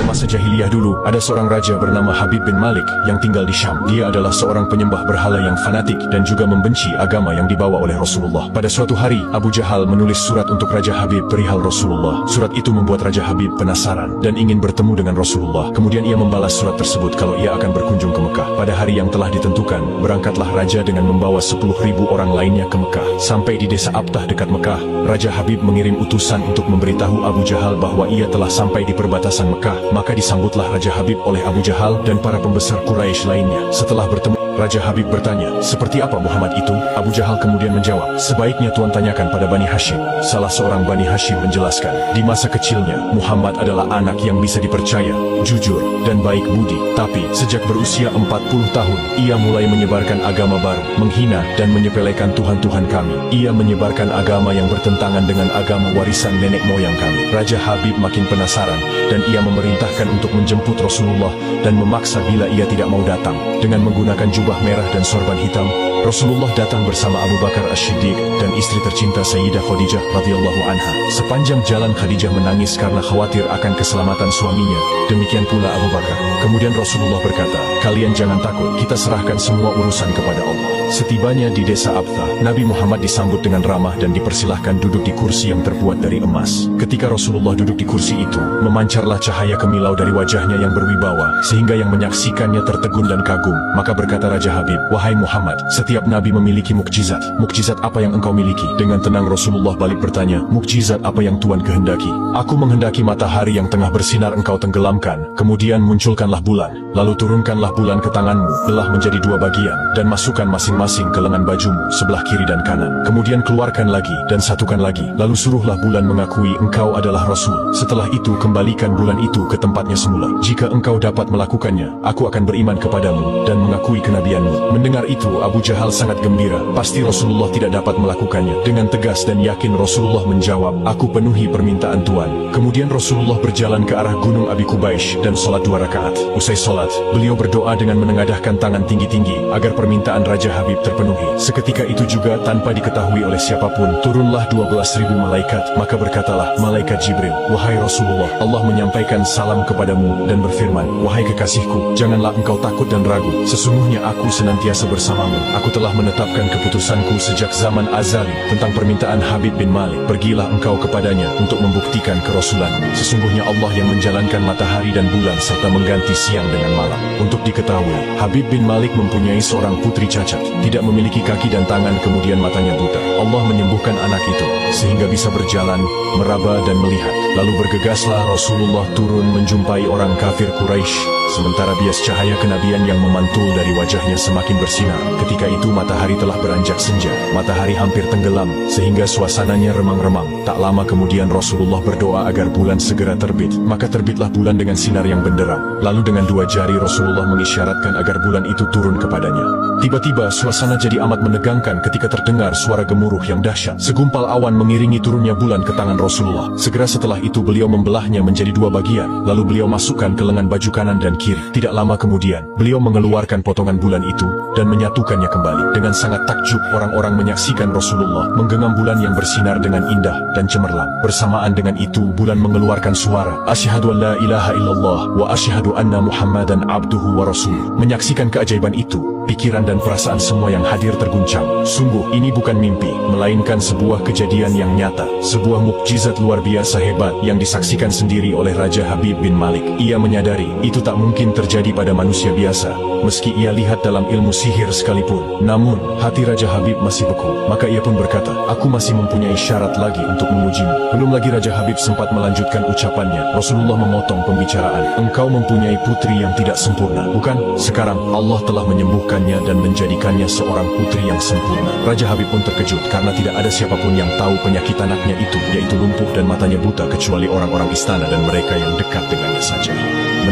masa jahiliyah dulu, ada seorang raja bernama Habib bin Malik yang tinggal di Syam. Dia adalah seorang penyembah berhala yang fanatik dan juga membenci agama yang dibawa oleh Rasulullah. Pada suatu hari, Abu Jahal menulis surat untuk Raja Habib perihal Rasulullah. Surat itu membuat Raja Habib penasaran dan ingin bertemu dengan Rasulullah. Kemudian ia membalas surat tersebut kalau ia akan berkunjung ke Mekah. Pada hari yang telah ditentukan, berangkatlah raja dengan membawa 10.000 orang lainnya ke Mekah. Sampai di desa Abtah dekat Mekah, Raja Habib mengirim utusan untuk memberitahu Abu Jahal bahwa ia telah sampai di perbatasan Mekah. Maka disambutlah Raja Habib oleh Abu Jahal dan para pembesar Quraisy lainnya. Setelah bertemu, Raja Habib bertanya, "Seperti apa Muhammad itu?" Abu Jahal kemudian menjawab, "Sebaiknya Tuan tanyakan pada Bani Hashim." Salah seorang Bani Hashim menjelaskan, di masa kecilnya, Muhammad adalah anak yang bisa dipercaya, jujur, dan baik budi. Tapi, sejak berusia 40 tahun, ia mulai menyebarkan agama baru, menghina dan menyepelekan Tuhan-Tuhan kami. Ia menyebarkan agama yang bertentangan dengan agama warisan nenek moyang kami. Raja Habib makin penasaran, dan ia memerintahkan untuk menjemput Rasulullah dan memaksa bila ia tidak mau datang. Dengan menggunakan jubah merah dan sorban hitam, Rasulullah datang bersama Abu Bakar As-Siddiq dan istri tercinta Sayyidah Khadijah radhiyallahu anha. Sepanjang jalan Khadijah menangis karena khawatir akan keselamatan suaminya. Demikian pula Abu Bakar. Kemudian Rasulullah berkata, "Kalian jangan takut, kita serahkan semua urusan kepada Allah." Setibanya di desa Abtha, Nabi Muhammad disambut dengan ramah dan dipersilahkan duduk di kursi yang terbuat dari emas. Ketika Rasulullah duduk di kursi itu, memancarlah cahaya kemilau dari wajahnya yang berwibawa, sehingga yang menyaksikannya tertegun dan kagum. Maka berkata Raja Habib, "Wahai Muhammad, setiap nabi memiliki mukjizat. Mukjizat apa yang engkau miliki?" Dengan tenang Rasulullah balik bertanya, "Mukjizat apa yang Tuhan kehendaki?" "Aku menghendaki matahari yang tengah bersinar engkau tenggelamkan, kemudian munculkanlah bulan, lalu turunkanlah bulan ke tanganmu, belah menjadi 2 bagian, dan masukkan masing-masing ke lengan bajumu, sebelah kiri dan kanan. Kemudian keluarkan lagi, dan satukan lagi, lalu suruhlah bulan mengakui engkau adalah Rasul. Setelah itu kembalikan bulan itu ke tempatnya semula. Jika engkau dapat melakukannya, aku akan beriman kepadamu dan mengakui kenabianmu." Mendengar itu, Abu Jahal sangat gembira. Pasti Rasulullah tidak dapat melakukannya. Dengan tegas dan yakin Rasulullah menjawab, "Aku penuhi permintaan Tuan." Kemudian Rasulullah berjalan ke arah Gunung Abi Qubaish dan sholat 2 rakaat. Usai sholat, beliau berdoa dengan menengadahkan tangan tinggi-tinggi agar permintaan Raja Habib terpenuhi. Seketika itu juga, tanpa diketahui oleh siapapun, turunlah 12.000 malaikat. Maka berkatalah malaikat Jibril, "Wahai Rasulullah, Allah menyampaikan salam kepadamu dan berfirman, wahai kekasihku, janganlah engkau takut dan ragu. Sesungguhnya aku senantiasa bersamamu. Aku telah menetapkan keputusanku sejak zaman azali tentang permintaan Habib bin Malik. Pergilah engkau kepadanya untuk membuktikan kerasulanmu. Sesungguhnya Allah yang menjalankan matahari dan bulan serta mengganti siang dengan malam." Untuk diketahui, Habib bin Malik mempunyai seorang putri cacat, tidak memiliki kaki dan tangan, kemudian matanya buta. Allah menyembuhkan anak itu sehingga bisa berjalan, meraba dan melihat. Lalu bergegaslah Rasulullah turun menjumpai orang kafir Quraisy. Sementara bias cahaya kenabian yang memantul dari wajahnya semakin bersinar. Ketika itu matahari telah beranjak senja. Matahari hampir tenggelam, sehingga suasananya remang-remang. Tak lama kemudian Rasulullah berdoa agar bulan segera terbit. Maka terbitlah bulan dengan sinar yang benderang. Lalu dengan 2 jari Rasulullah mengisyaratkan agar bulan itu turun kepadanya. Tiba-tiba suasana jadi amat menegangkan ketika terdengar suara gemuruh yang dahsyat. Segumpal awan mengiringi turunnya bulan ke tangan Rasulullah. Segera setelah itu beliau membelahnya menjadi 2 bagian. Lalu beliau masukkan ke lengan baju kanan dan kiri. Tidak lama kemudian, beliau mengeluarkan potongan bulan itu dan menyatukannya kembali. Dengan sangat takjub, orang-orang menyaksikan Rasulullah menggenggam bulan yang bersinar dengan indah dan cemerlang. Bersamaan dengan itu, bulan mengeluarkan suara, "Asyhadu an la ilaha illallah wa asyhadu anna Muhammadan abduhu wa rasuluh." Menyaksikan keajaiban itu, pikiran dan perasaan semua yang hadir terguncang. Sungguh, ini bukan mimpi, melainkan sebuah kejadian yang nyata. Sebuah mukjizat luar biasa hebat yang disaksikan sendiri oleh Raja Habib bin Malik. Ia menyadari, itu tak mungkin terjadi pada manusia biasa, meski ia lihat dalam ilmu sihir sekalipun. Namun, hati Raja Habib masih beku. Maka ia pun berkata, "Aku masih mempunyai syarat lagi untuk mengujimu." Belum lagi Raja Habib sempat melanjutkan ucapannya, Rasulullah memotong pembicaraan. "Engkau mempunyai putri yang tidak sempurna, bukan? Sekarang Allah telah menyembuhkannya dan menjadikannya seorang putri yang sempurna." Raja Habib pun terkejut karena tidak ada siapapun yang tahu penyakit anaknya itu, yaitu lumpuh dan matanya buta, kecuali orang-orang istana dan mereka yang dekat dengannya saja.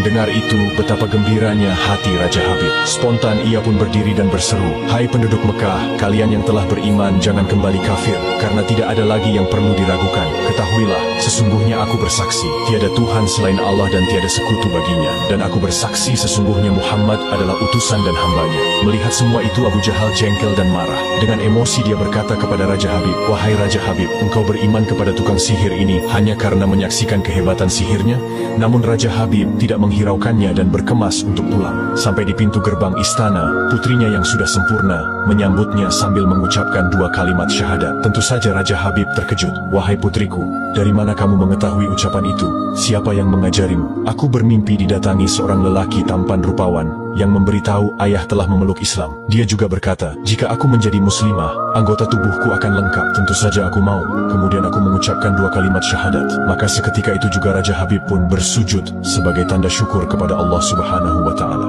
Mendengar itu, betapa gembiranya hati Raja Habib. Spontan ia pun berdiri dan berseru, "Hai penduduk Mekah, kalian yang telah beriman jangan kembali kafir, karena tidak ada lagi yang perlu diragukan. Ketahuilah, sesungguhnya aku bersaksi, tiada Tuhan selain Allah dan tiada sekutu baginya. Dan aku bersaksi sesungguhnya Muhammad adalah utusan dan hambanya." Melihat semua itu, Abu Jahal jengkel dan marah. Dengan emosi dia berkata kepada Raja Habib, "Wahai Raja Habib, engkau beriman kepada tukang sihir ini hanya karena menyaksikan kehebatan sihirnya?" Namun Raja Habib tidak menghiraukannya dan berkemas untuk pulang. Sampai di pintu gerbang istana, putrinya yang sudah sempurna menyambutnya sambil mengucapkan 2 kalimat syahadat. Tentu saja Raja Habib terkejut. "Wahai putriku, dari mana kamu mengetahui ucapan itu? Siapa yang mengajarimu?" "Aku bermimpi didatangi seorang lelaki tampan rupawan yang memberitahu ayah telah memeluk Islam. Dia juga berkata, jika aku menjadi muslimah, anggota tubuhku akan lengkap. Tentu saja aku mau. Kemudian aku mengucapkan 2 kalimat syahadat." Maka seketika itu juga Raja Habib pun bersujud sebagai tanda syukur kepada Allah Subhanahu wa Ta'ala.